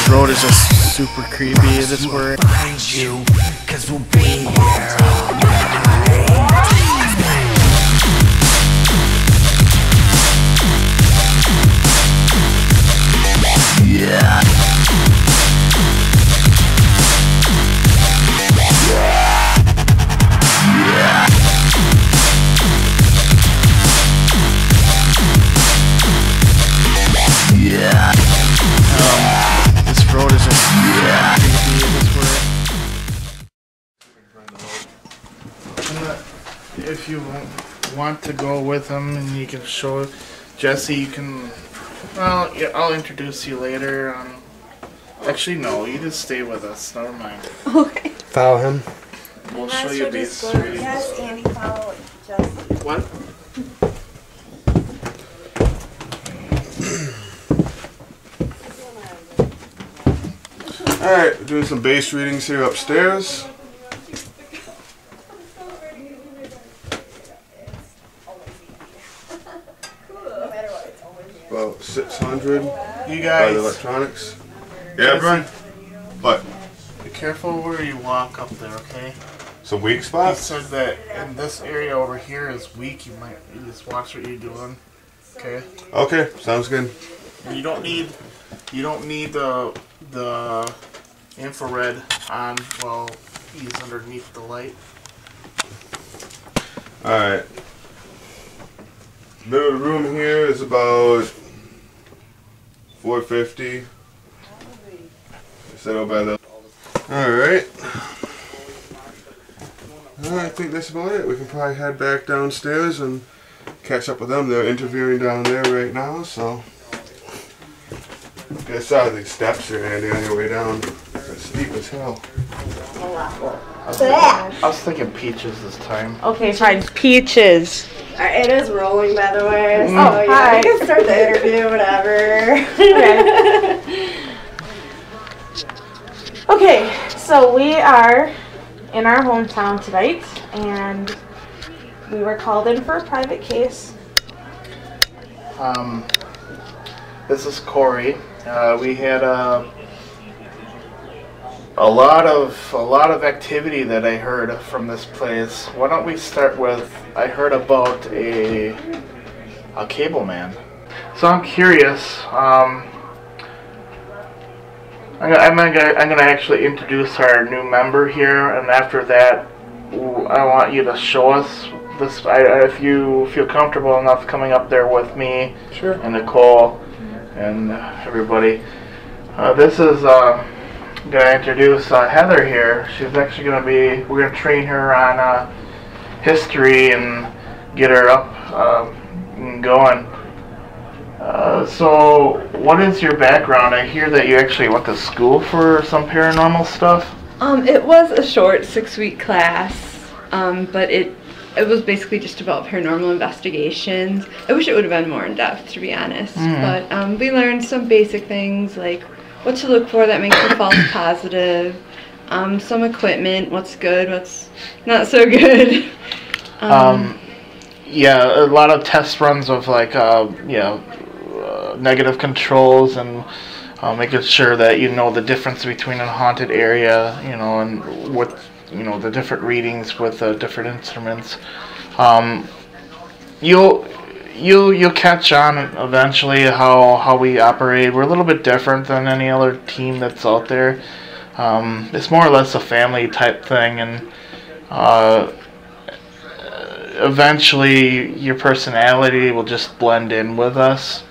This road is just super creepy. This word. Find you, 'cause we'll be here all night. Yeah. This road is just creepy. This word. If you want to go with him, and you can show Jesse, you can. Well, yeah, I'll introduce you later. Actually, no, you just stay with us. Never mind. Okay. Follow him. We'll show you these readings. Yes, Andy, follow Jesse. What? Alright, we're doing some base readings here upstairs. About 600 You by the guys, electronics. Yeah, Brian? What? be careful where you walk up there, okay? Some weak He spots? said that in this area over here is weak. You just watch what you're doing, okay? Okay, sounds good. And you don't need the infrared on while he's underneath the light. Alright. Middle of the room here is about 450. Settle by the. Alright. I think that's about it. We can probably head back downstairs and catch up with them. They're interviewing down there right now, so. I saw the steps here, Andy, on your way down. It's steep as hell. I was thinking peaches this time. Okay, fine. Peaches. It is rolling, by the way. So, Oh, yeah, hi. we can start the interview, whatever. Okay, so we are in our hometown tonight, and we were called in for a private case. This is Corey. We had a lot of activity that I heard from this place. Why don't we start with, I heard about a cable man. So I'm curious. I'm gonna actually introduce our new member here, and after that, I want you to show us this. If you feel comfortable enough coming up there with me, Sure. and Nicole, and everybody. This is gonna introduce Heather here. She's actually we're gonna train her on history and get her up and going. So what is your background? I hear that you actually went to school for some paranormal stuff. It was a short 6-week class, but it was basically just about paranormal investigations. I wish it would have been more in depth, to be honest. But we learned some basic things like what to look for that makes a false positive, some equipment, what's good, what's not so good. Yeah, a lot of test runs of like negative controls and making sure that you know the difference between a haunted area, and what the different readings with different instruments. You'll catch on eventually how we operate. We're a little bit different than any other team that's out there. It's more or less a family type thing, and eventually your personality will just blend in with us.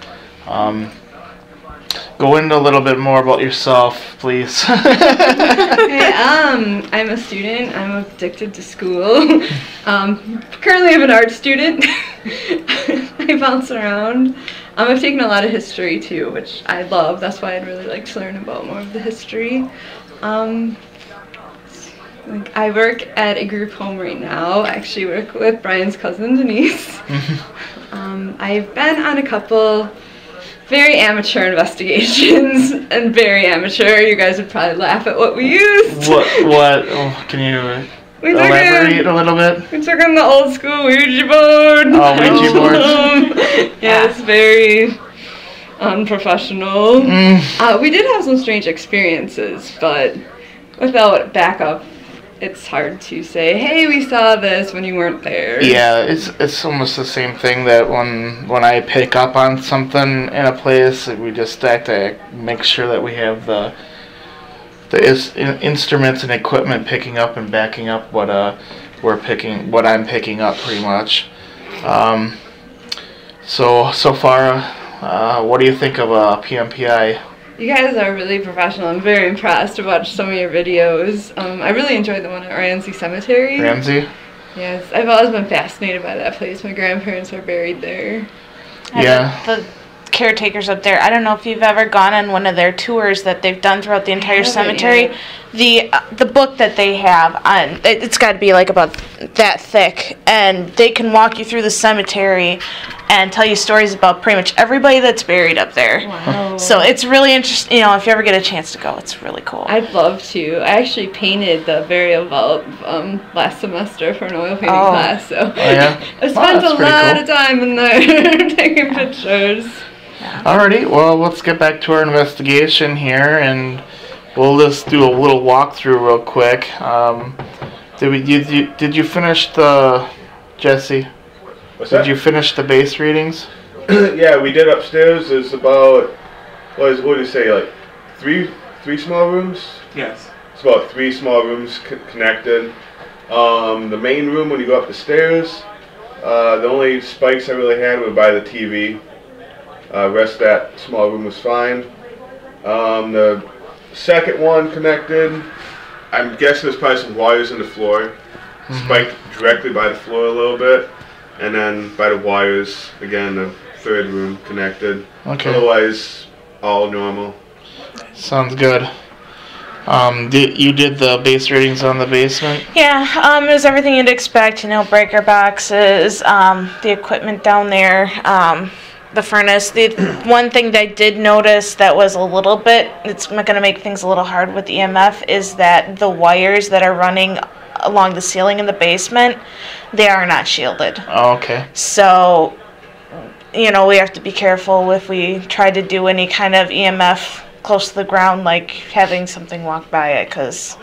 Go into a little bit more about yourself, please. Okay, I'm a student. I'm addicted to school. Currently I'm an art student. I bounce around. I've taken a lot of history too, which I love. That's why I'd really like to learn about more of the history. I work at a group home right now. I actually work with Brian's cousin, Denise. I've been on a couple very amateur investigations, and very amateur. You guys would probably laugh at what we used. What? Oh, can you elaborate a little bit? We took on the old school Ouija board. Oh, Ouija boards. Yeah, it's very unprofessional. We did have some strange experiences, but without backup, it's hard to say, hey, we saw this when you weren't there. Yeah, it's almost the same thing that when I pick up on something in a place, we just have to make sure that we have the instruments and equipment picking up and backing up what I'm picking up pretty much. So far, what do you think of PMPI? You guys are really professional. I'm very impressed to watch some of your videos. I really enjoyed the one at Ramsey Cemetery. Ramsey? Yes, I've always been fascinated by that place. My grandparents are buried there. Yeah. The caretakers up there, I don't know if you've ever gone on one of their tours that they've done throughout the entire cemetery. The book that they have on, it's got to be like about that thick, and they can walk you through the cemetery and tell you stories about pretty much everybody that's buried up there. Wow. So it's really interesting. If you ever get a chance to go, it's really cool. I'd love to. I actually painted the burial vault last semester for an oil painting class, so yeah? I spent a lot of time in there taking pictures. Alrighty, well, let's get back to our investigation here, and we'll just do a little walkthrough real quick. Did you finish the, Jesse? What's that? Did you finish the base readings? Yeah, we did upstairs. There's about, what do you say, like three small rooms? Yes. It's about 3 small rooms connected. The main room, when you go up the stairs, the only spikes I really had were by the TV. Rest of that small room was fine. The second one connected, I'm guessing there's probably some wires in the floor. Spiked directly by the floor a little bit. And then by the wires, again, the third room connected. Okay. Otherwise, all normal. Sounds good. You did the base readings on the basement? Yeah, it was everything you'd expect, breaker boxes, the equipment down there, the furnace. The one thing that I did notice that was a little bit, it's going to make things a little hard with EMF, is that the wires that are running along the ceiling in the basement, they are not shielded. Oh, okay. So, we have to be careful if we try to do any kind of EMF close to the ground, like having something walk by it, because...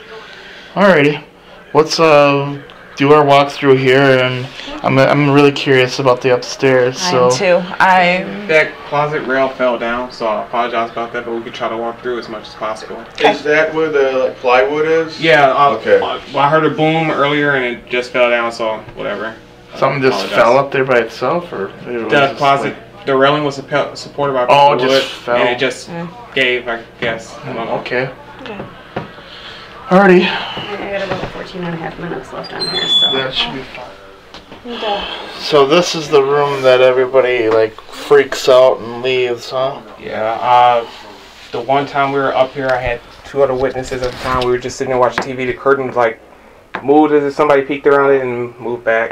Alrighty. Let's do our walkthrough here, and I'm really curious about the upstairs. I am too. That closet rail fell down, so I apologize about that, but we could try to walk through as much as possible. Is that where the plywood is? Yeah. Okay. Well, I heard a boom earlier, and it just fell down, so whatever. Something just fell up there by itself, or the closet, the railing was supported by it wood, just fell, and it just gave, I guess. I don't know. Okay. Alrighty. I got about 14.5 minutes left on here, so. That should be fine. So this is the room that everybody freaks out and leaves, huh? Yeah. The one time we were up here, I had 2 other witnesses at the time. We were just sitting there watching TV. The curtains moved as if somebody peeked around it and moved back.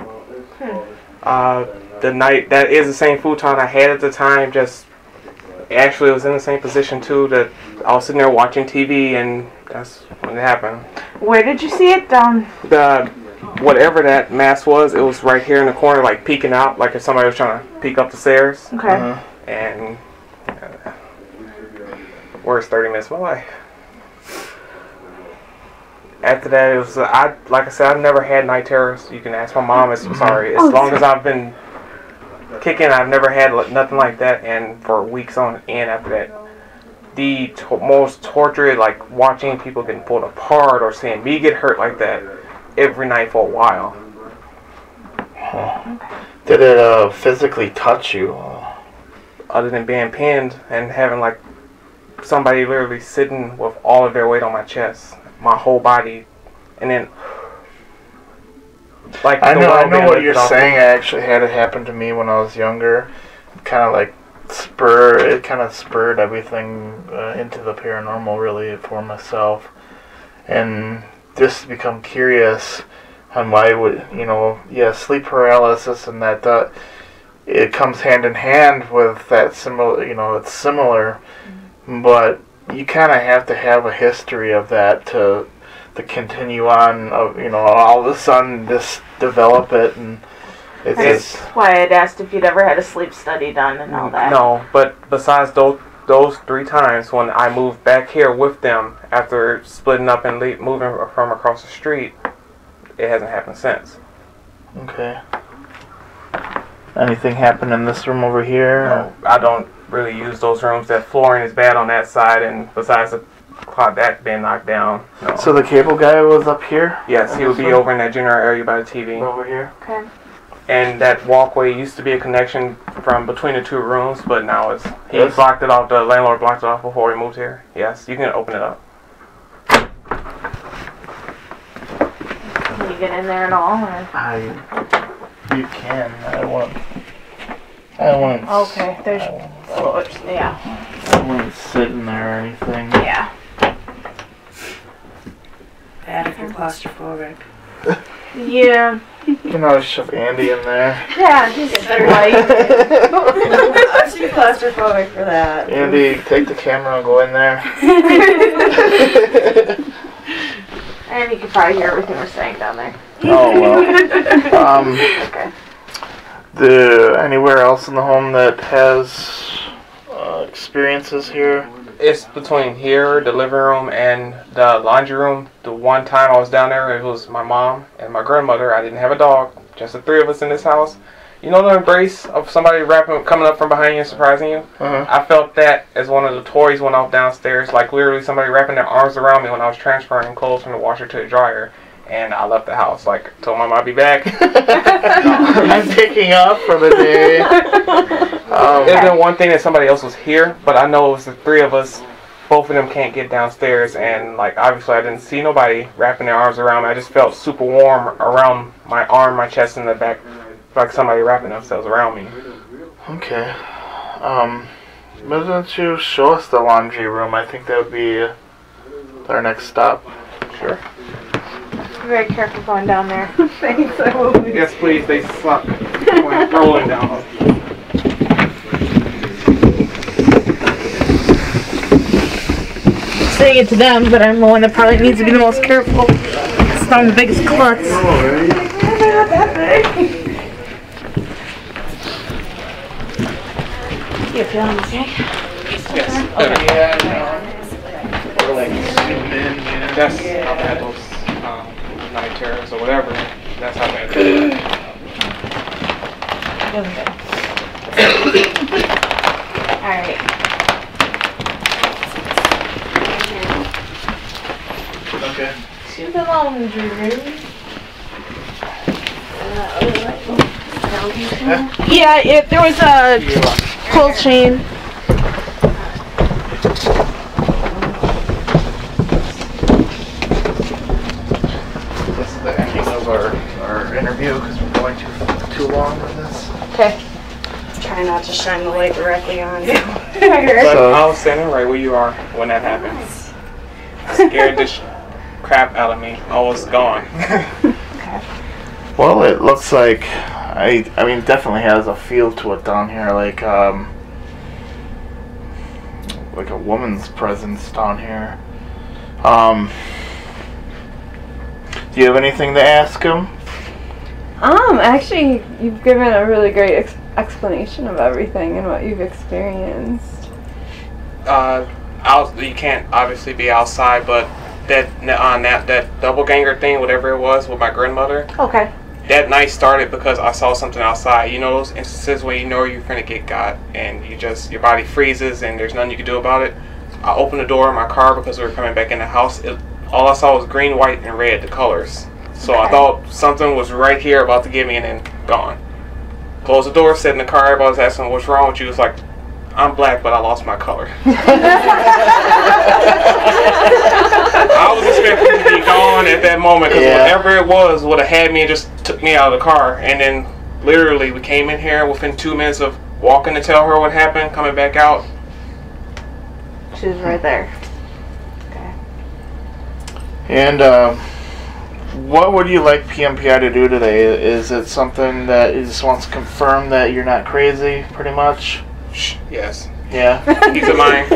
The night, that is the same futon I had at the time, just actually it was in the same position too, that I was sitting there watching TV, and that's when it happened. Where did you see it? Down? Whatever that mass was, it was right here in the corner, peeking out, like if somebody was trying to peek up the stairs. Okay. And worst 30 minutes of my life. After that, it was, like I said, I've never had night terrors. You can ask my mom. As long as I've been kicking, I've never had nothing like that. And for weeks on end after that, the most torture, watching people getting pulled apart or seeing me get hurt like that every night for a while. Did it physically touch you? Other than being pinned and having somebody literally sitting with all of their weight on my chest, my whole body, and then I know what you're saying. I actually had it happen to me when I was younger. It kind of spurred everything into the paranormal, really, for myself, and just to become curious on why would sleep paralysis and that it comes hand in hand with that similar. It's similar, but you kind of have to have a history of that to continue on. All of a sudden just develop it, and That's why I'd asked if you'd ever had a sleep study done and all that. No, but besides those 3 times when I moved back here with them after splitting up and moving from across the street, it hasn't happened since. Okay. Anything happen in this room over here? No, I don't really use those rooms. That flooring is bad on that side, and besides the clock that being knocked down. No. So the cable guy was up here? Yes, he would be over in that general area by the TV. Over here? Okay. And that walkway used to be a connection from between the 2 rooms, but now it's he Yes. blocked it off. The landlord blocked it off before he moved here. Yes, you can open it up. Can you get in there at all? Or? You can. I don't want. Okay, there's floors. Yeah. I don't want to sit in there or anything. Yeah. Bad if you're claustrophobic. Yeah. You can always shove Andy in there. Yeah, he's light. I'm too claustrophobic for that. Andy, take the camera and go in there. And you can probably hear everything we're saying down there. Oh well. Okay. Anywhere else in the home that has experiences here? It's between here, the living room, and the laundry room. The one time I was down there, it was my mom and my grandmother. I didn't have a dog, just the 3 of us in this house. You know the embrace of somebody coming up from behind you and surprising you? Uh-huh. I felt that as one of the toys went off downstairs, like literally somebody wrapping their arms around me when I was transferring clothes from the washer to the dryer. And I left the house, like, told Mom I'd be back. I'm picking up for the day. It's been one thing that somebody else was here, but I know it was the 3 of us. Both of them can't get downstairs, and, like, obviously I didn't see nobody wrapping their arms around me. I just felt super warm around my arm, my chest, and the back, like somebody wrapping themselves around me. Okay. Why don't you show us the laundry room? I think that would be our next stop. Sure. Be very careful going down there. Thanks, I will be. Yes, please, they suck. Rolling down. Saying it to them, but I'm the one that probably needs to be the most careful. It's not the biggest klutz. You feeling okay? Yes. We're like zoom in, That's how bad those night terrors or whatever. That's how bad they are. Feeling good. Alright. Okay. To the laundry room. Yeah, there was a pull chain. This is the ending of our interview because we're going too long with this. Okay. Try not to shine the light directly on you. But I was standing right where you are when that happened. Scared the crap out of me. I was gone. Well, it looks like I mean, it definitely has a feel to it down here, like a woman's presence down here. Do you have anything to ask him? Actually, you've given a really great explanation of everything and what you've experienced. You can't obviously be outside, but that double ganger thing, whatever it was, with my grandmother. Okay. That night started because I saw something outside. You know those instances where you know you're finna get got and your body freezes and there's nothing you can do about it. I opened the door of my car because we were coming back in the house. All I saw was green, white, and red, the colors. So I thought something was right here about to get me and then gone. Closed the door, sat in the car. Everybody was asking, "What's wrong with you?" It's like, I'm black, but I lost my color. I was expecting to be gone at that moment because whatever it was would have had me and just took me out of the car. And then literally we came in here within 2 minutes of walking to tell her what happened, coming back out. She was right there. Okay. And what would you like PMPI to do today? Is it something that he just wants to confirm that you're not crazy, pretty much? Yes. Yeah. Peace of mind.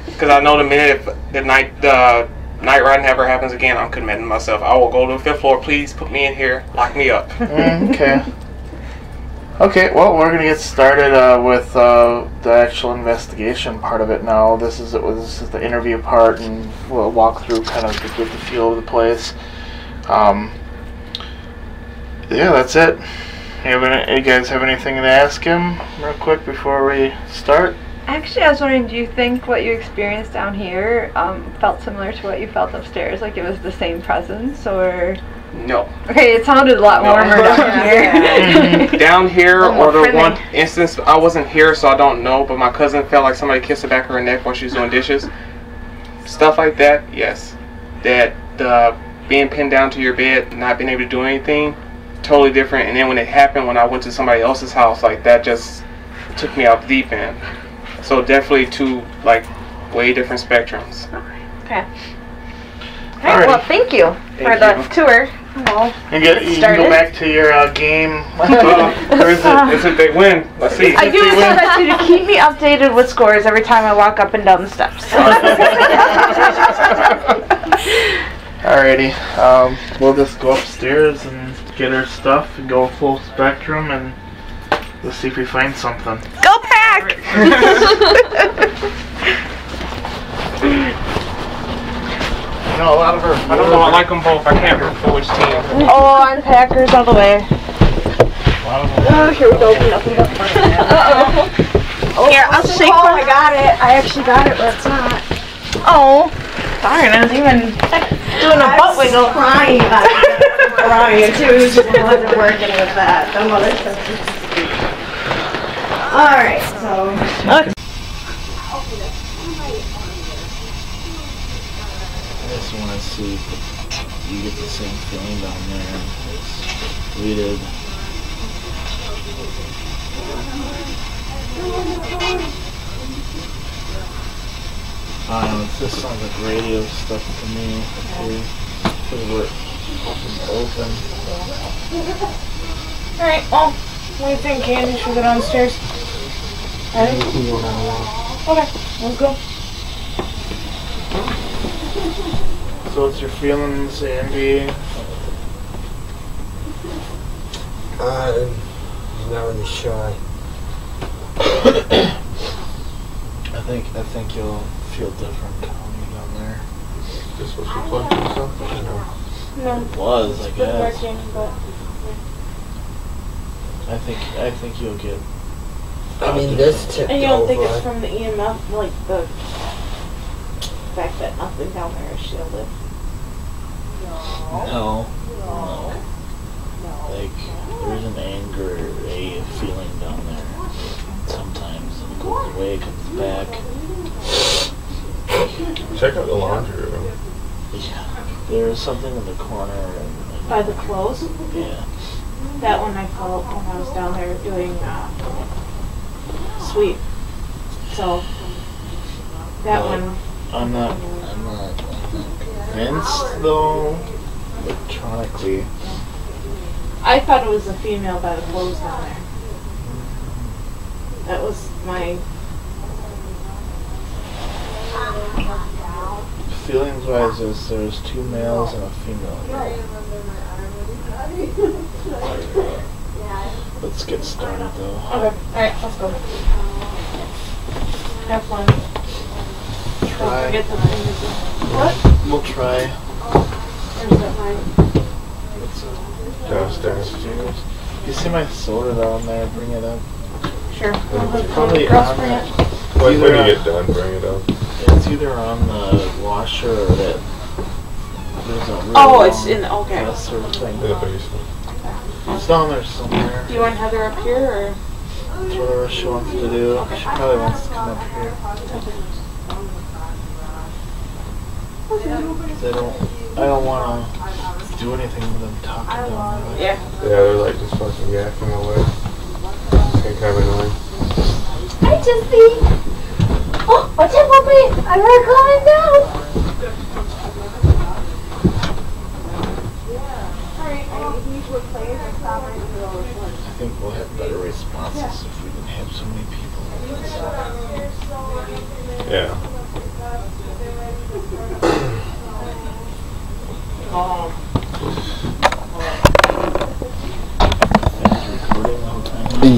Because I know the minute the night riding ever happens again, I'm committing myself. I will go to the 5th floor. Please put me in here. Lock me up. Okay. Okay, well, we're gonna get started with the actual investigation part of it now. This is the interview part, and we'll walk through kind of get the feel of the place. Yeah, that's it. You guys have anything to ask him real quick before we start? Actually, I was wondering, do you think what you experienced down here felt similar to what you felt upstairs? Like it was the same presence, or? No. Okay, it sounded a lot warmer down here. Down here, or the one instance, I wasn't here, so I don't know, but my cousin felt like somebody kissed the back of her neck while she was doing dishes. Stuff like that, yes. That being pinned down to your bed, not being able to do anything, totally different. And then when it happened, when I went to somebody else's house, like that just took me out the deep end. So definitely two like way different spectrums. Okay. Alright, well, thank you for the tour. Well, you can go back to your game. Or is it they win? Let's see. I do expect you to keep me updated with scores every time I walk up and down the steps. Alrighty, we'll just go upstairs and get our stuff and go full spectrum, and we'll see if we find something. Go Pack! You know, a lot of her. I don't know. I like them both. I can't root for which team. Oh, I'm Packers all the way. Oh, here we go. Nothing but fun. Uh-oh. Here, I'll shake Oh, one. I got it. I actually got it, but it's not. Oh, darn, I was even doing a butt wiggle. Crying about it. Around you too. It just wasn't working with that. The mother stuff. Alright, so. Okay. I just want to see if you get the same feeling down there as we did. I don't know, this sounds like radio stuff to me. Okay. Because we're open. Alright, well, what do you think, Candy? Should we go downstairs? Ready? Okay, let's go. So what's your feelings, Andy? I'm not really shy. I think you'll feel different when you're down there. This was your plug and stuff? No, It was, I it's been guess. working, but... I think you'll get. I mean, this tipped And you don't over. think it's from the EMF, like the fact that nothing down there is shielded? No. Like, there's an anger, a feeling down there. Sometimes it goes away, it comes back. Check out the laundry room. Yeah. There's something in the corner. And By the clothes? yeah. That one I felt when I was down there doing sweep. So that one. I'm not convinced though. Electronically. I thought it was a female by the clothes down there. That was my. Feelings wise, there's two males and a female here. Let's get started though. Okay, alright, let's go. Have fun. Don't Try. forget the things. What? We'll try. Where's that line? Downstairs. You see my soda down there? Bring it up. Sure. It's probably Girls, on bring that. it. When Either you get done, bring it up. It's either on the washer or that. There's a really Oh, it's long in. Okay. dresser thing. In the basement. It's down there somewhere. Do you want Heather up here or? It's whatever she wants to do. She probably wants to come up here. 'Cause I don't want to do anything with them talking down there. Yeah. Yeah, they're like just fucking yakking away. It's kind of annoying. Hi, Jesse. Oh, watch out, Puppy. I'm not coming down. I think we'll have better responses if we didn't have so many people. Yeah.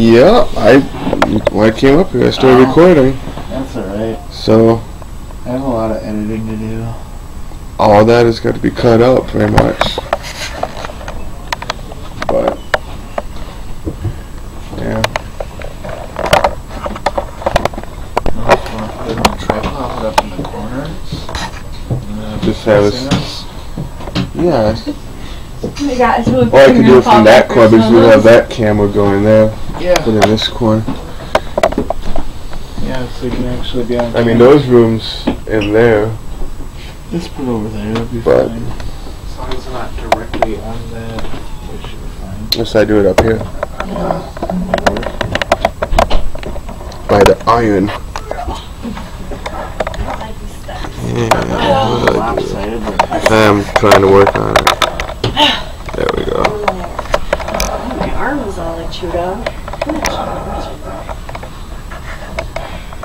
Yeah, when I came up here, I started recording. That's alright. So I have a lot of editing to do. all that has got to be cut out pretty much. But yeah. Put it on tripod, put it up in the corner. Just have us. Yeah. You guys will Or I could do it from that corner because we have that camera going there. Yeah. Put it in this corner. Yeah, so you can actually be on. I mean, those rooms in there. Just put it over there, it'll be But- fine. As long as it's not directly on that, it should be fine. Unless I do it up here. Yeah. By the iron. Lopsided, but I'm trying to work on it. There we go. My arm was all like chewed up.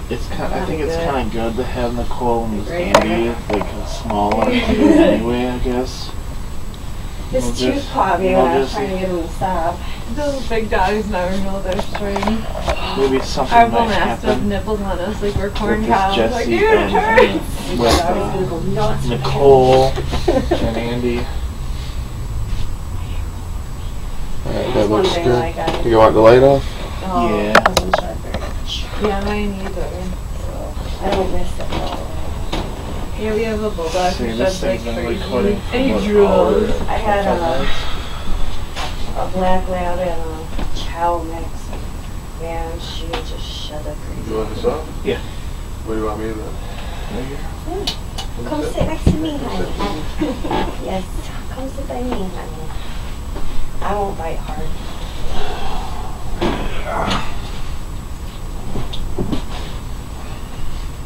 it's kind. I think it's kind of good to have Nicole and these Andy, like smaller anyway. I guess. His We'll tooth just- caught me we'll when I was just- trying to get him to stop. Those big dogs never know their string. Maybe something Our might bull mastiff happen nibbles on us like we're corn with this cows. Like, Jesse dude, it hurts! with Nicole and Andy. Alright, That's that one looks thing good. like I You want the light off? I Yeah. wasn't sure very much. Yeah, mine either. I don't miss it though. Here we have a bulldog See, who this sheds like thing's been crazy. recording for And he about drools. I had a black lab and a cow mix. Man, she would just shed like crazy. You want this off? Yeah. What do you want me to do? Come sit next to me, honey. Yes, come sit by me, honey. I won't bite hard.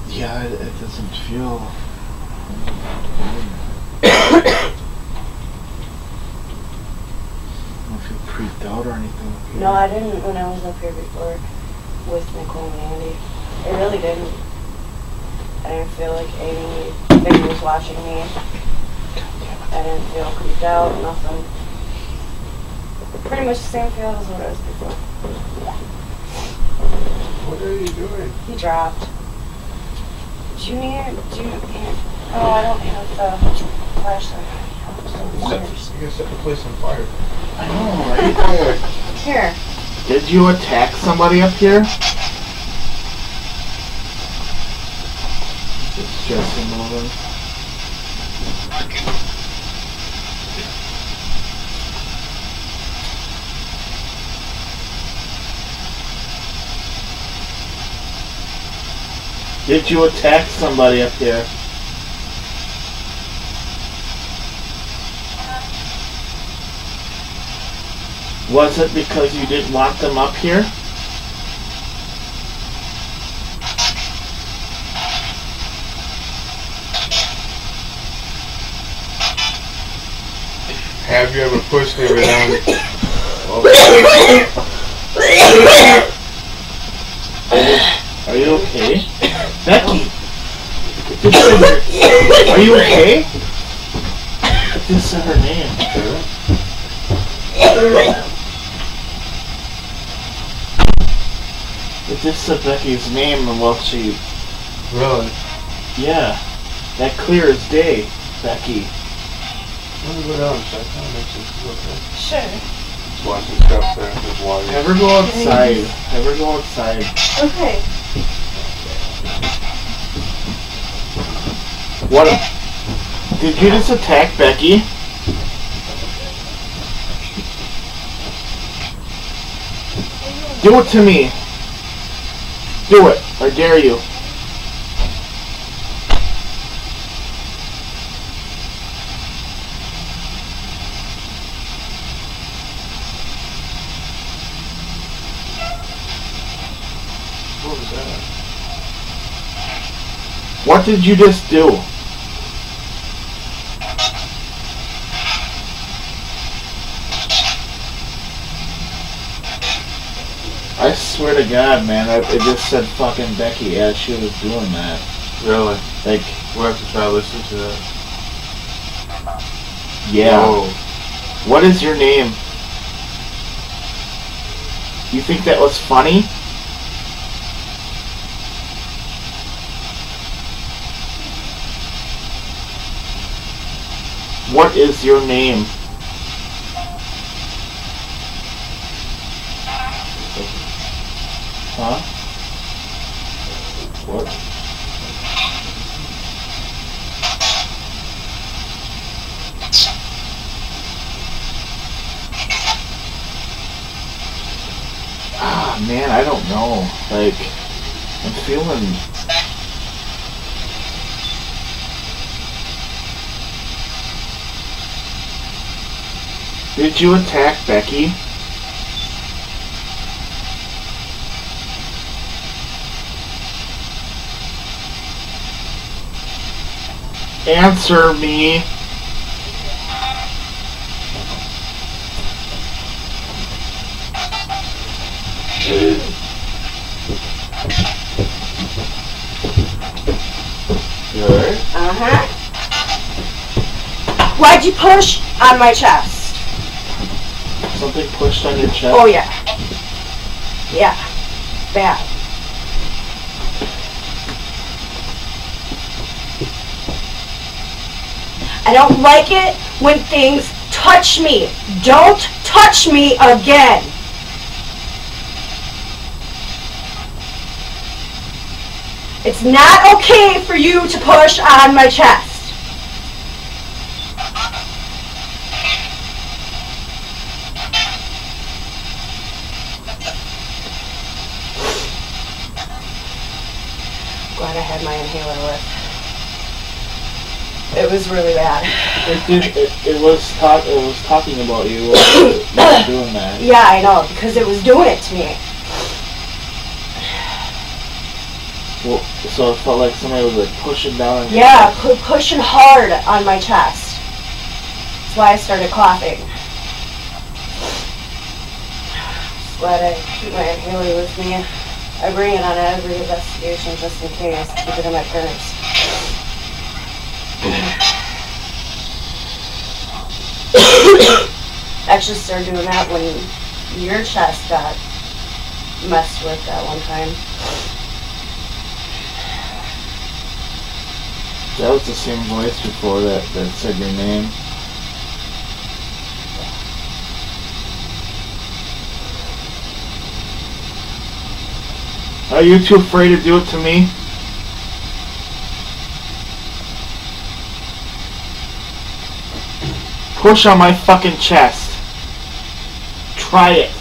Yeah, it doesn't feel. I don't feel creeped out or anything. No, I didn't when I was up here before with Nicole and Andy. It really didn't. I didn't feel like anything was watching me. I didn't feel creeped out, nothing. Pretty much the same feel as what I was before. What are you doing? He dropped. Do you oh, I don't have the flashlight. You gotta set the place on fire. I know, right? Here. Did you attack somebody up here? It's Jesse moving. Did you attack somebody up here? Was it because you didn't want them up here? Have you ever pushed me around? Are you okay? Becky! Are you okay? I just said her name. It just said Becky's name and well she... Really? Yeah. That clear as day, Becky. Let me go down and check. I'll make sure she's okay. Sure. Just watch the steps there. Just water. Have her go outside. Have her go outside. Okay. What? Did you just attack Becky? Do it to me. Do it. I dare you. What was that? What did you just do? I swear to God, man, it just said fucking Becky as she was doing that. Really? Like, We'll have to try to listen to that. yeah. Whoa. What is your name? You think that was funny? What is your name? Huh? What? Ah, man, I don't know. Like, I'm feeling... Did you attack Becky? Answer me. Good. Uh-huh. Why'd you push on my chest? Something pushed on your chest? Oh, yeah. Yeah. Bad. I don't like it when things touch me. Don't touch me again. It's not okay for you to push on my chest. Glad I had my inhaler with. It was really bad. It was talking about you while you were doing that. Yeah, I know, because it was doing it to me. Well, so it felt like somebody was like pushing down on your Yeah, chest. pushing hard on my chest. That's why I started coughing. Glad I keep my inhaler with me. I bring it on every investigation just in case. Keep it in my purse. Actually started doing that when your chest got messed with that one time. That was the same voice before that said your name. Are you too afraid to do it to me? Push on my fucking chest. Try it.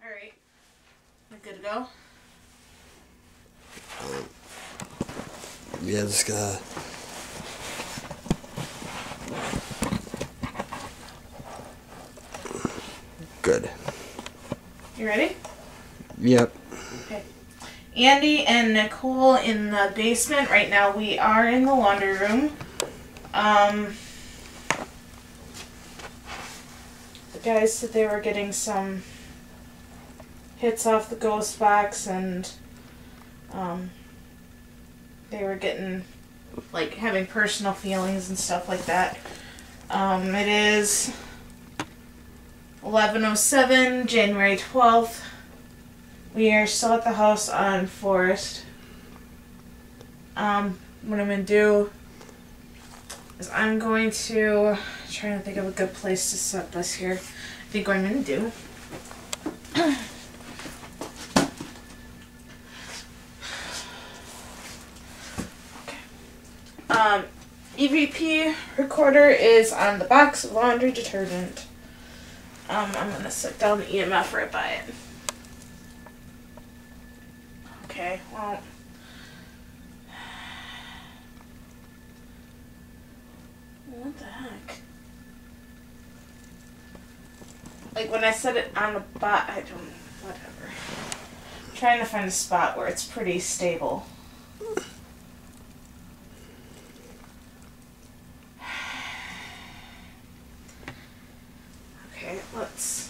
Alright. We're good to go? Yeah, just gotta... Good. You ready? Yep. Okay. Andy and Nicole in the basement. Right now we are in the laundry room. The guys said they were getting some hits off the ghost box and they were getting, like, having personal feelings and stuff like that. It is 11:07, January 12th. We are still at the house on Forest. What I'm going to do is I'm going to try to think of a good place to set this here. I think what I'm going to do EVP recorder is on the box of laundry detergent. I'm going to set down the EMF right by it. Okay, well... What the heck? Like, when I set it on the bot, I don't... Whatever. I'm trying to find a spot where it's pretty stable. Okay, let's...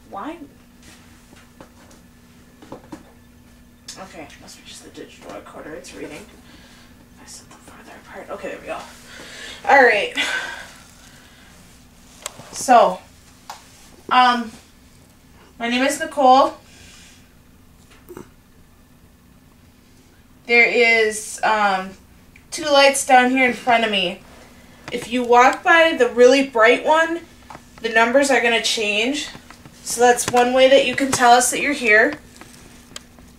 Why? it's reading. I set them farther apart. Okay, there we go. Alright. So, my name is Nicole. There is 2 lights down here in front of me. If you walk by the really bright one, the numbers are going to change. So that's one way that you can tell us that you're here.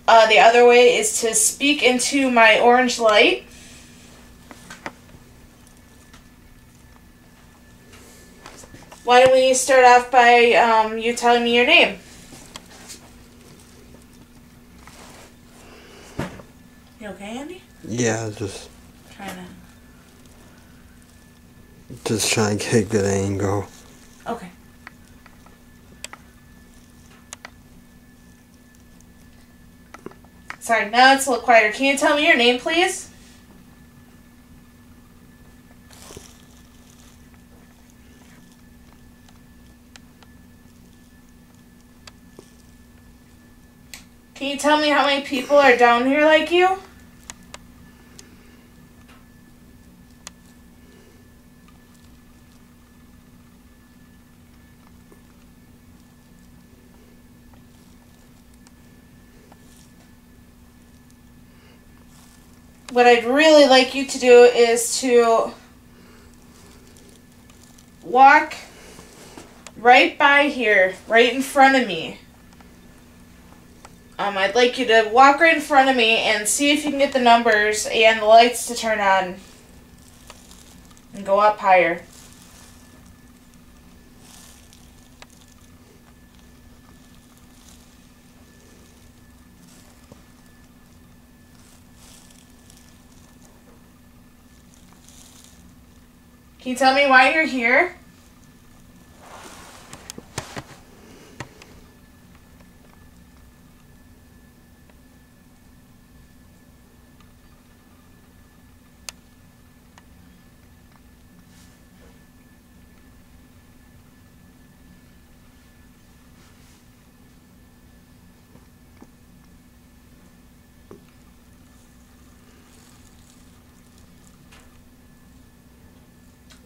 The other way is to speak into my orange light. Why don't we start off by you telling me your name? You okay, Andy? Yeah, just trying to get a good angle. Okay. Sorry, now it's a little quieter. Can you tell me your name, please? Can you tell me how many people are down here like you? What I'd really like you to do is to walk right by here, right in front of me. I'd like you to walk right in front of me and see if you can get the numbers and the lights to turn on and go up higher. Can you tell me why you're here?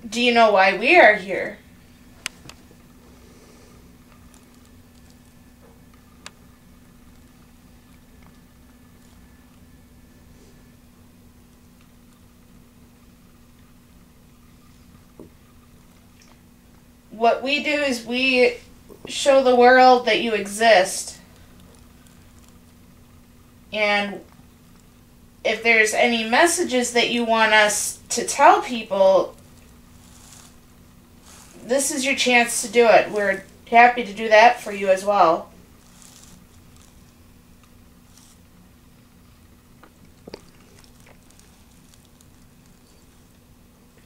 Do you know why we are here? What we do is we show the world that you exist. And if there's any messages that you want us to tell people, this is your chance to do it. We're happy to do that for you as well.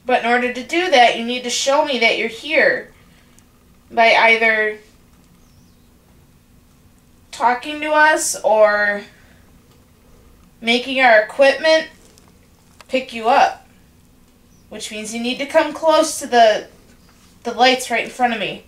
But in order to do that, you need to show me that you're here by either talking to us or making our equipment pick you up, which means you need to come close to the lights right in front of me.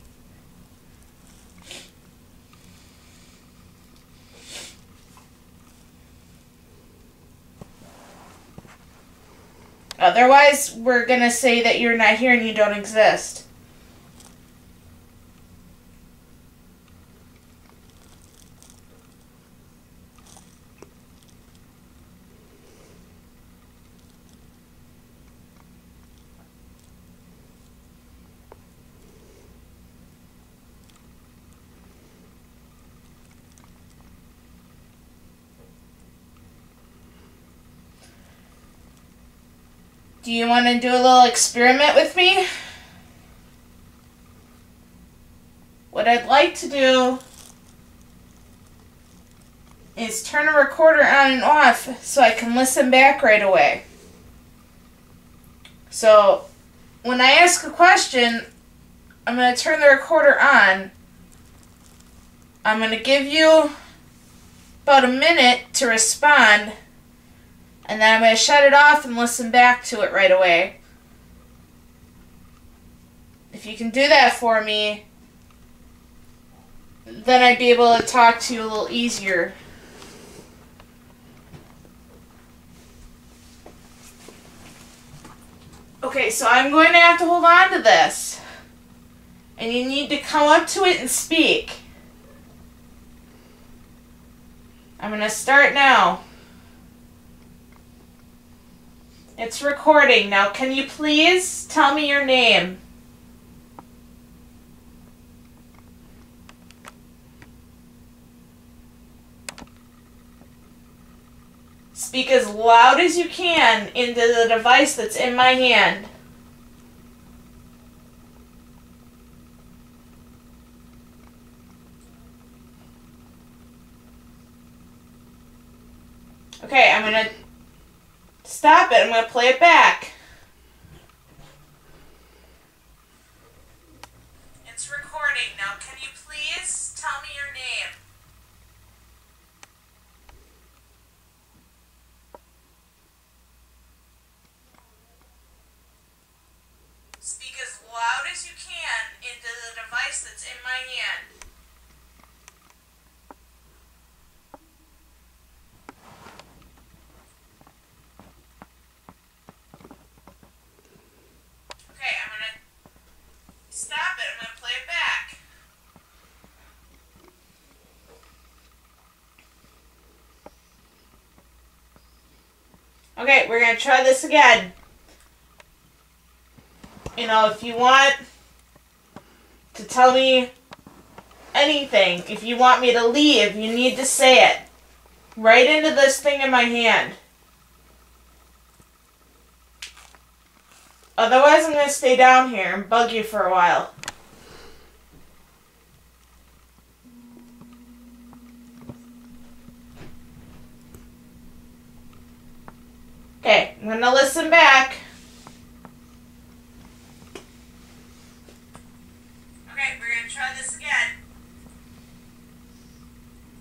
Otherwise, we're gonna say that you're not here and you don't exist. Do you want to do a little experiment with me? What I'd like to do is turn a recorder on and off so I can listen back right away. So, when I ask a question, I'm going to turn the recorder on. I'm going to give you about a minute to respond. And then I'm going to shut it off and listen back to it right away. If you can do that for me, then I'd be able to talk to you a little easier. Okay, so I'm going to have to hold on to this. And you need to come up to it and speak. I'm going to start now. It's recording. Now, can you please tell me your name? Speak as loud as you can into the device that's in my hand. Okay, I'm going to stop it. I'm going to play it back. It's recording. Now, can you please tell me your name? Speak as loud as you can into the device that's in my hand. Okay, I'm going to stop it. I'm going to play it back. Okay, we're going to try this again. You know, if you want to tell me anything, if you want me to leave, you need to say it right into this thing in my hand. Otherwise, I'm going to stay down here and bug you for a while. Okay, I'm going to listen back. Okay, we're going to try this again.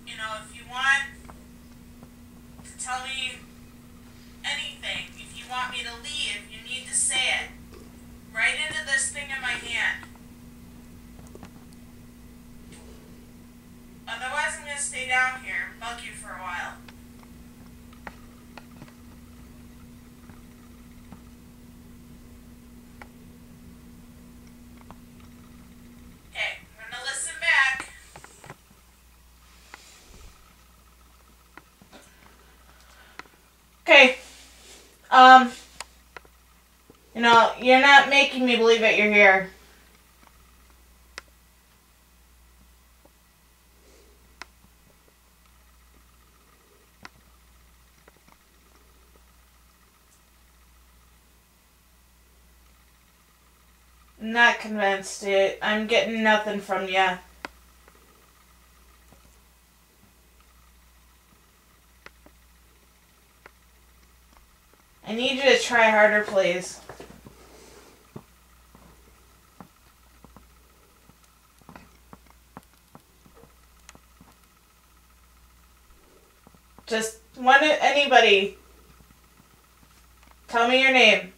You know, if you want to tell me anything, if you want me to leave, you need to say it right into this thing in my hand. Otherwise, I'm going to stay down here and bug you for a while. Okay, I'm going to listen back. Okay. You know, you're not making me believe that you're here. I'm not convinced, dude. I'm getting nothing from you. I need you to try harder, please. Just anybody. Tell me your name.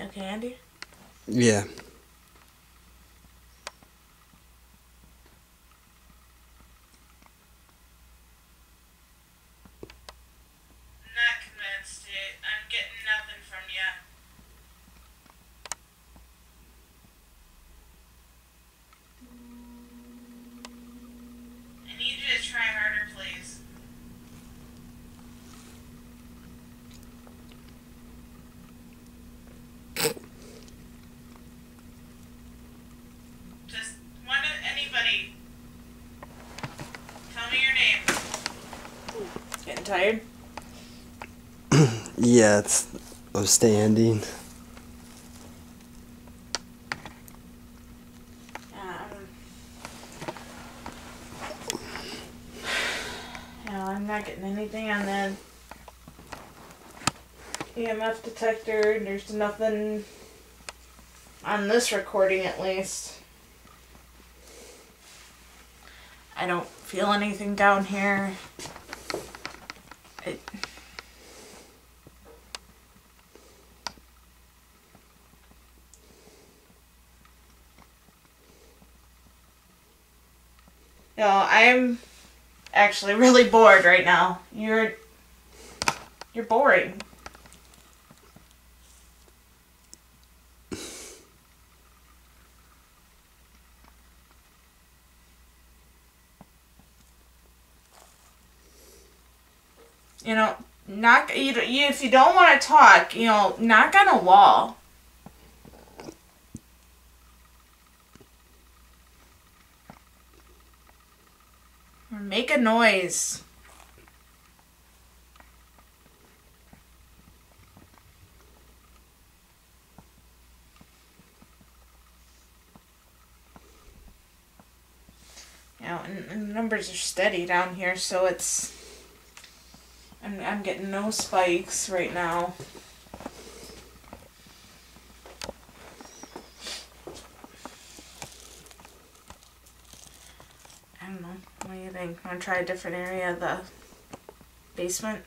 Okay, Andy? Yeah. I'm not convinced, dude. I'm getting nothing from you. I need you to try harder, please. Just anybody. Tell me your name. Getting tired? Yeah, it's standing. I'm not getting anything on the EMF detector. There's nothing on this recording, at least. I don't feel anything down here. I'm actually really bored right now. You're boring. You know, if you don't want to talk, you know, knock on a wall. Or make a noise. You know, and numbers are steady down here, so it's... I'm getting no spikes right now. I don't know. What do you think? Want to try a different area of the basement?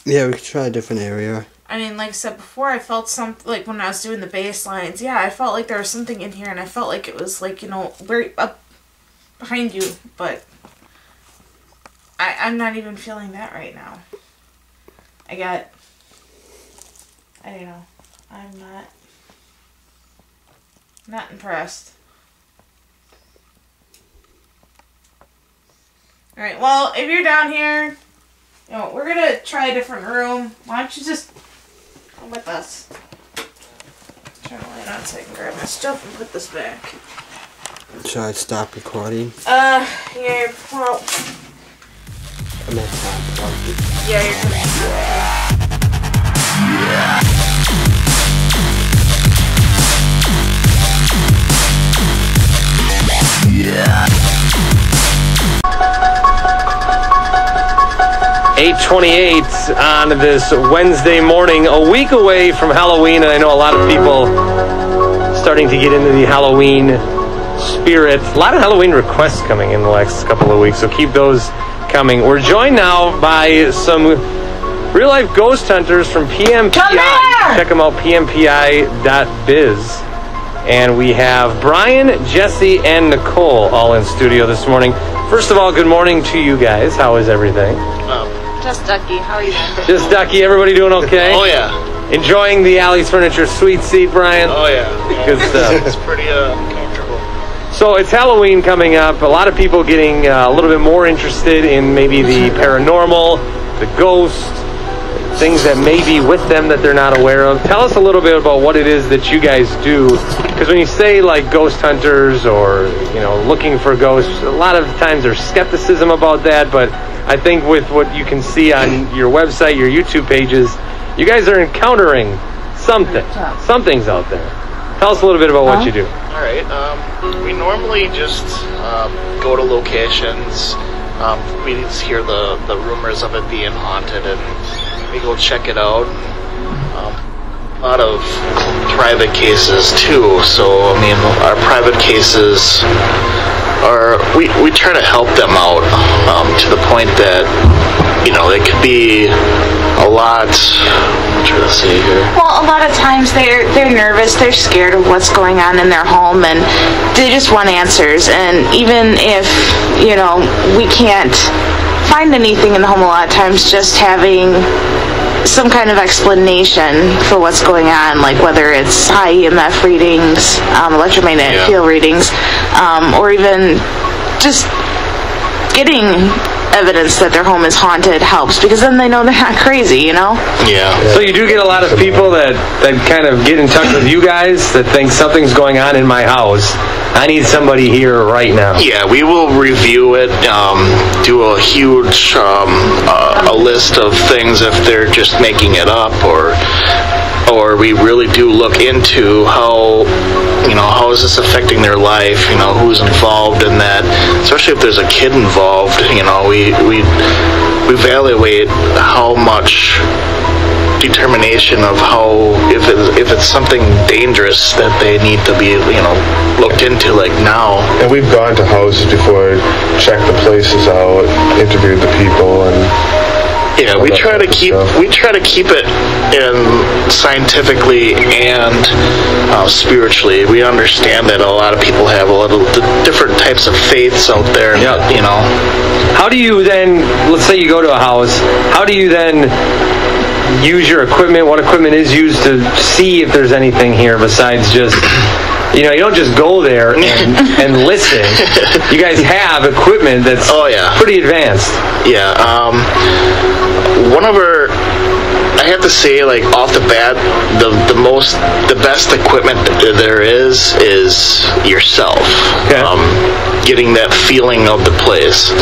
Yeah, we could try a different area. I mean, like I said before, I felt something, like when I was doing the bass lines, yeah, I felt like there was something in here, and I felt like it was like, you know, very up behind you, but I'm not even feeling that right now. I don't know, I'm not impressed. Alright, well, if you're down here, you know, we're gonna try a different room. Why don't you just come with us? Turn the light on so I can grab my stuff and put this back. Should I stop recording? Yeah, well... I'm at top. Yeah, you're coming. Yeah. 8:28 on this Wednesday morning, a week away from Halloween, and I know a lot of people starting to get into the Halloween spirit. A lot of Halloween requests coming in the next couple of weeks, so keep those coming. We're joined now by some real-life ghost hunters from PMPI. Check them out, pmpi.biz. And we have Brian, Jesse, and Nicole all in studio this morning. First of all, good morning to you guys. How is everything? Just Ducky. How are you doing? Just Ducky. Everybody doing okay? Oh, yeah. Enjoying the Alley's Furniture sweet seat, Brian? Oh, yeah. Good stuff. It's pretty comfortable. So it's Halloween coming up. A lot of people getting a little bit more interested in maybe the paranormal, the ghost, things that may be with them that they're not aware of. Tell us a little bit about what it is that you guys do. Because when you say like ghost hunters or, you know, looking for ghosts, a lot of times there's skepticism about that. But I think with what you can see on your website, your YouTube pages, you guys are encountering something. Something's out there. Tell us a little bit about what you do. All right. We normally just go to locations. We just hear the rumors of it being haunted, and we go check it out. A lot of private cases too. So I mean, our private cases are we try to help them out to the point that, you know, it could be a lot. I'm trying to say here. Well, a lot of times they're nervous, they're scared of what's going on in their home, and they just want answers. And even if, you know, we can't find anything in the home a lot of times, just having some kind of explanation for what's going on, like whether it's high EMF readings, electromagnetic field readings, or even just getting evidence that their home is haunted helps, because then they know they're not crazy, you know? Yeah. So you do get a lot of people that kind of get in touch with you guys that think something's going on in my house. I need somebody here right now. Yeah, we will review it, do a huge a list of things if they're just making it up, or we really do look into how, you know, how is this affecting their life, you know, who's involved in that, especially if there's a kid involved. You know, we evaluate how much determination of how if it's something dangerous that they need to be looked into, like now. And we've gone to houses before, checked the places out, interviewed the people, and yeah, we try to keep it in scientifically and spiritually. We understand that a lot of people have a lot of different types of faiths out there. Yep. How do you then, let's say you go to a house, how do you then use your equipment? What equipment is used to see if there's anything here besides just, you don't just go there and listen. You guys have equipment that's pretty advanced. Yeah. I have to say, like, off the bat, the best equipment there is yourself. Okay. Getting that feeling of the place.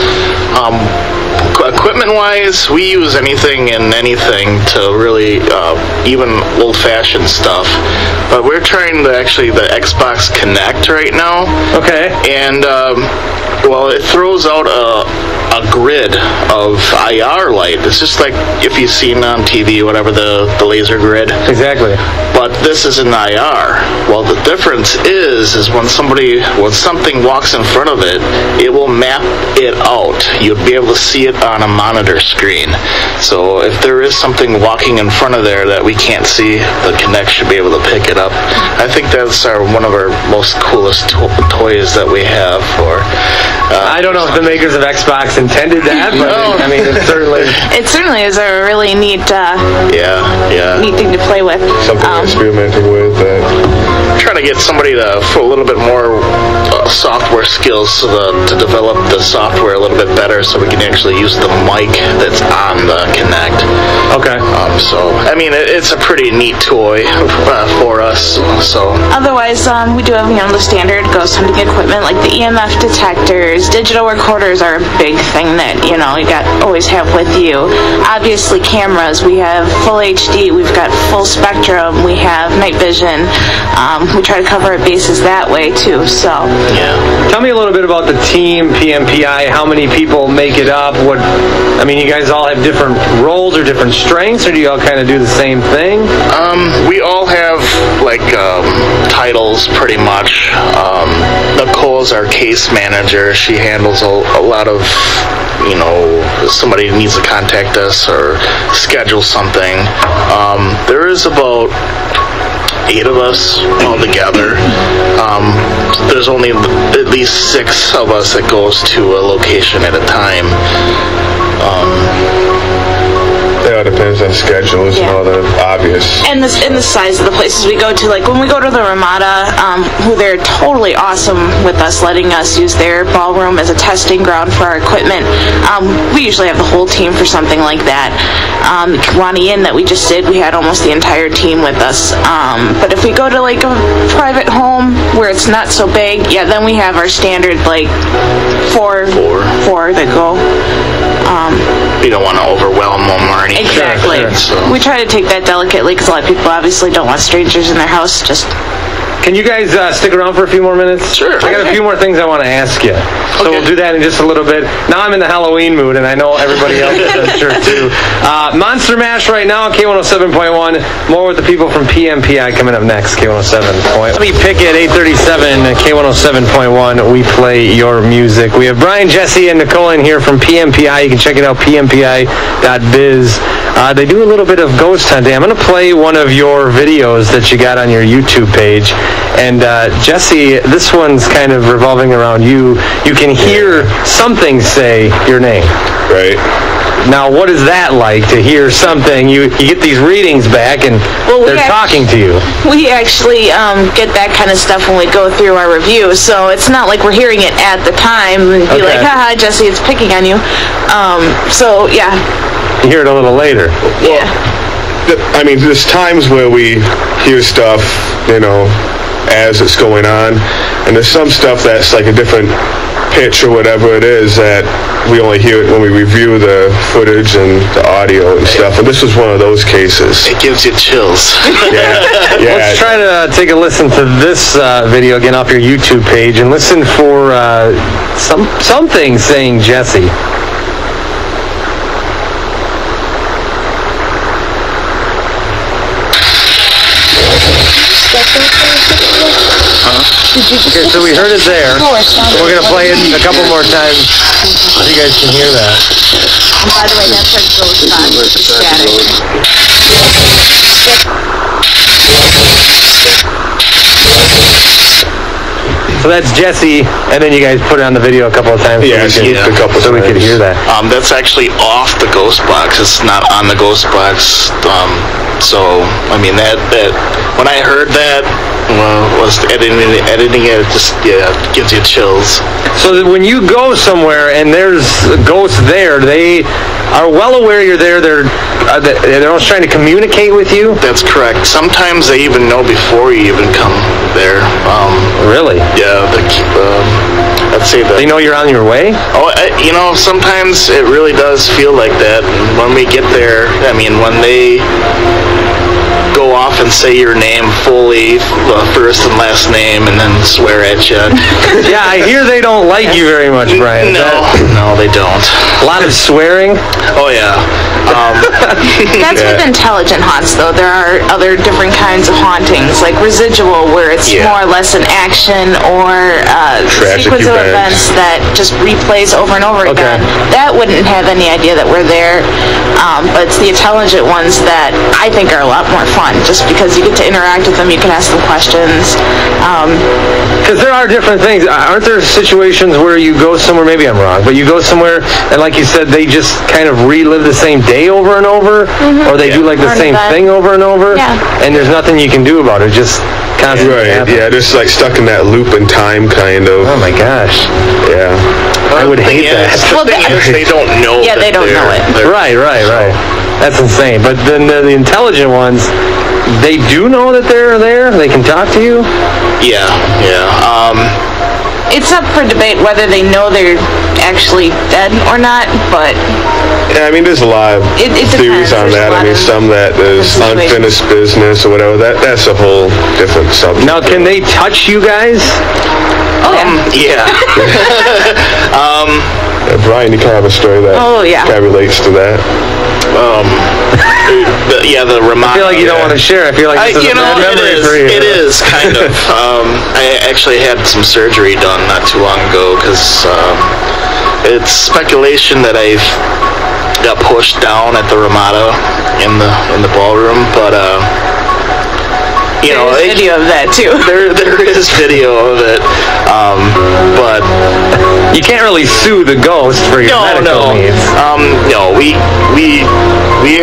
Equipment-wise, we use anything and anything to really, even old-fashioned stuff. But we're trying the Xbox Connect right now. Okay. And, it throws out a grid of IR light. It's just like if you've seen on TV, whatever, the laser grid. Exactly. But this is an IR. Well, the difference is when something walks in front of it, it will map it out. You'll be able to see it on a monitor screen. So if there is something walking in front of there that we can't see, the Kinect should be able to pick it up. I think that's one of our most coolest toys that we have. I don't know if the makers of Xbox intended that, but I mean, it certainly is a really neat neat thing to play with. Something we're experimenting with. Trying to get somebody for a little bit more software skills to develop the software a little bit better, so we can actually use the mic that's on the Kinect. Okay. So I mean, it's a pretty neat toy for us. So otherwise, we do have the standard ghost hunting equipment like the EMF detectors. Digital recorders are a big thing that you always have with you. Obviously, cameras. We have full HD. We've got full spectrum. We have night vision. We try to cover our bases that way too. So yeah. Tell me a little bit about the team PMPI. How many people make it up? You guys all have different roles or different strengths, or do you all kind of do the same thing? We all have titles pretty much. Nicole's our case manager. She handles a lot of somebody needs to contact us or schedule something. There is about 8 of us all together. There's only at least 6 of us that goes to a location at a time. It all depends on schedules and all the obvious. And the size of the places we go to. Like when we go to the Ramada, who they're totally awesome with us, letting us use their ballroom as a testing ground for our equipment. We usually have the whole team for something like that. Kiwani Inn that we just did, we had almost the entire team with us. But if we go to like a private home where it's not so big, then we have our standard like four that go. We don't want to overwhelm them or anything. Exactly. So. We try to take that delicately because a lot of people obviously don't want strangers in their house. Can you guys stick around for a few more minutes? Sure. I got a few more things I want to ask you. So we'll do that in just a little bit. Now I'm in the Halloween mood, and I know everybody else is, I'm sure, too. Monster Mash right now on K107.1. More with the people from PMPI coming up next, K107. Let me pick it, 837, K107.1. We play your music. We have Brian, Jesse, and Nicole in here from PMPI. You can check it out, pmpi.biz. They do a little bit of ghost hunting. I'm going to play one of your videos that you got on your YouTube page. And Jesse, this one's kind of revolving around you. You can hear something say your name. Right. Now, what is that like to hear something? You get these readings back, and they're talking to you. We actually get that kind of stuff when we go through our review, so it's not like we're hearing it at the time and be like, haha, Jesse, it's picking on you. So, yeah. You hear it a little later. Yeah. I mean, there's times where we hear stuff, as it's going on, and there's some stuff that's like a different pitch or whatever it is that we only hear it when we review the footage and the audio and stuff, and this was one of those cases. It gives you chills. Yeah. Let's try to take a listen to this video again off your YouTube page and listen for something saying Jesse. Okay, so we heard it there. We're gonna play it a couple more times so you guys can hear that. And by the way, that's our ghost box. It's static. So that's Jesse, and then you guys put it on the video a couple of times. Yeah, so we could hear that. That's actually off the ghost box. It's not on the ghost box. So I mean that when I heard that, was editing it, just gives you chills. So that when you go somewhere and there's ghosts there, they are well aware you're there. They're always trying to communicate with you. That's correct. Sometimes they even know before you even come there. Really? Yeah. I'd say that. They know you're on your way? Oh, sometimes it really does feel like that. And when we get there, I mean, when they go off and say your name fully, first and last name, and then swear at you. Yeah, I hear they don't like you very much, Brian. No, they don't. A lot of swearing? Oh, yeah. That's with intelligent haunts, though. There are other different kinds of hauntings, like residual, where it's more or less an action or sequence of events that just replays over and over again. That wouldn't have any idea that we're there. But it's the intelligent ones that I think are a lot more fun, just because you get to interact with them, you can ask them questions. Because there are different things. Aren't there situations where you go somewhere, maybe I'm wrong, but you go somewhere and like you said, they just kind of relive the same day over and over, or they do like the same thing over and over, and there's nothing you can do about it, just constantly happens. Yeah, just like stuck in that loop in time, kind of. Oh my gosh. Yeah. I would hate that. Well, they don't know. Yeah, they don't know it. Right. That's insane. But then the intelligent ones, they do know that they're there? They can talk to you? Yeah. It's up for debate whether they know they're actually dead or not, but... Yeah, I mean, there's a lot of theories on that. I mean, some that is unfinished business or whatever. That's a whole different subject. Now, can they touch you guys? Oh, yeah. Brian, you kind of have a story that kind of relates to that. The Ramada. I feel like you don't want to share. I feel like this is a bad memory for you. It is, kind of. I actually had some surgery done not too long ago because it's speculation that I got pushed down at the Ramada in the ballroom, but there's video of that too. There is video of it, but you can't really sue the ghost for your medical needs. No, we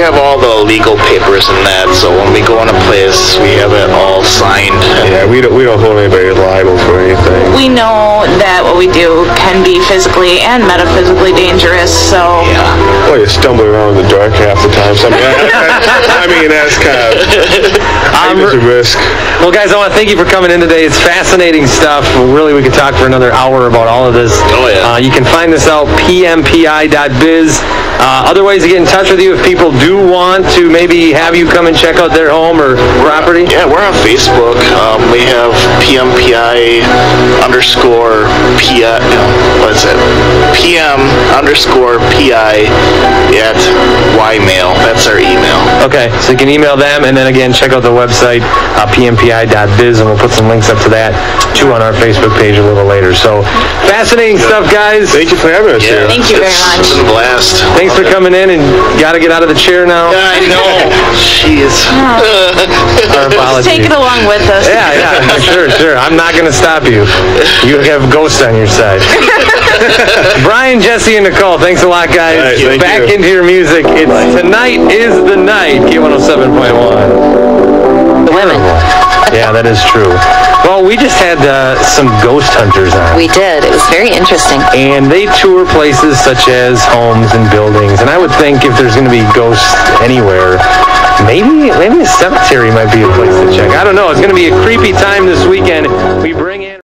have all the legal papers in that, so when we go in a place, we have it all signed. Yeah, we don't hold anybody liable for anything. We know that what we do can be physically and metaphysically dangerous, so... Yeah. Well, you stumble around in the dark half the time. So I mean, that's kind of... It's a risk. Well, guys, I want to thank you for coming in today. It's fascinating stuff. Really, we could talk for another hour about all of this. Oh, yeah. You can find this out, pmpi.biz. Other ways to get in touch with you if people do want to maybe have you come and check out their home or property? Yeah, we're on Facebook. We have PMPI_PI. What is it? PM_PI at ymail. That's our email. Okay, so you can email them, and then again, check out the website, pmpi.biz, and we'll put some links up to that too on our Facebook page a little later. So, fascinating stuff, guys. Thank you for having us here. Thank you very much. It's been a blast. Thanks for coming in, and got to get out of the chair now. Yeah, I know. Jeez. Our apologies. Take it along with us. Yeah, sure. I'm not going to stop you. You have ghosts on your side. Brian, Jesse, and Nicole, thanks a lot, guys. Right, Back into your music. It's Tonight is the Night, K107.1. The women. Yeah, that is true. Well, we just had some ghost hunters on. We did. It was very interesting. And they tour places such as homes and buildings. And I would think if there's going to be ghosts anywhere, maybe a cemetery might be a place to check. I don't know. It's going to be a creepy time this weekend. We bring in...